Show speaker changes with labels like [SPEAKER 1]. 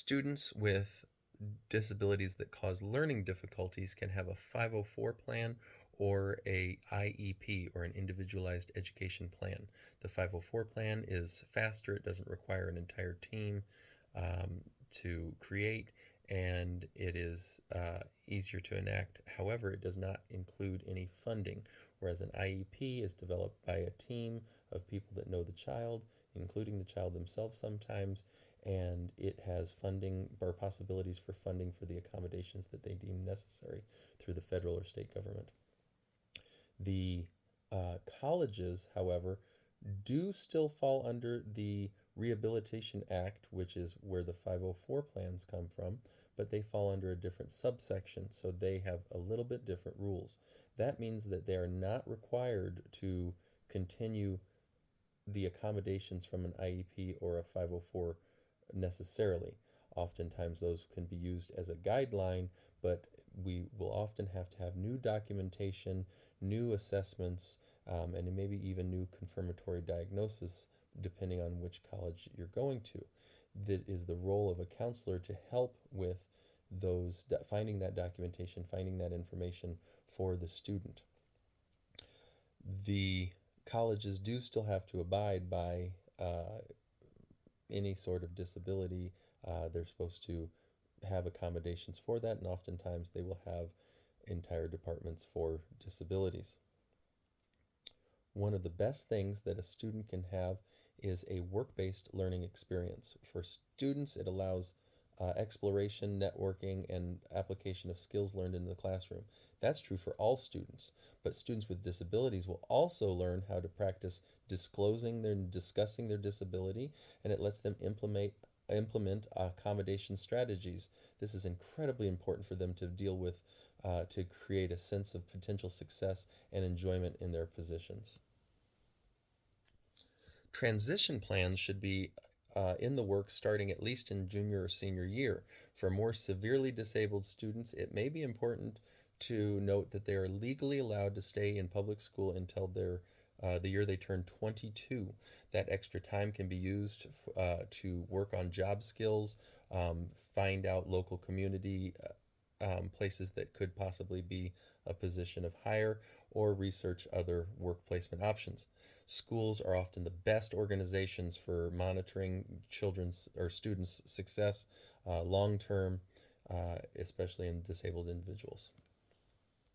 [SPEAKER 1] Students with disabilities that cause learning difficulties can have a 504 plan or a IEP, or an individualized education plan. The 504 plan is faster, it doesn't require an entire team to create, and it is easier to enact. However, it does not include any funding, whereas an IEP is developed by a team of people that know the child, including the child themselves sometimes, and it has funding or possibilities for funding for the accommodations that they deem necessary through the federal or state government. The colleges, however, do still fall under the Rehabilitation Act, which is where the 504 plans come from, but they fall under a different subsection, so they have a little bit different rules. That means that they are not required to continue the accommodations from an IEP or a 504 necessarily. Oftentimes, those can be used as a guideline, but we will often have to have new documentation, new assessments, and maybe even new confirmatory diagnosis, depending on which college you're going to. That is the role of a counselor to help with those, finding that documentation, finding that information for the student. The colleges do still have to abide by any sort of disability. They're supposed to have accommodations for that, and oftentimes they will have entire departments for disabilities. One of the best things that a student can have is a work-based learning experience. For students, it allows exploration, networking, and application of skills learned in the classroom. That's true for all students, but students with disabilities will also learn how to practice discussing their disability, and it lets them implement accommodation strategies. This is incredibly important for them to deal with, to create a sense of potential success and enjoyment in their positions. Transition plans should be in the works starting at least in junior or senior year. For more severely disabled students, it may be important to note that they are legally allowed to stay in public school until the year they turn 22. That extra time can be used to work on job skills, find out local community places that could possibly be a position of hire, or research other work placement options. Schools are often the best organizations for monitoring children's or students' success long term, especially in disabled individuals.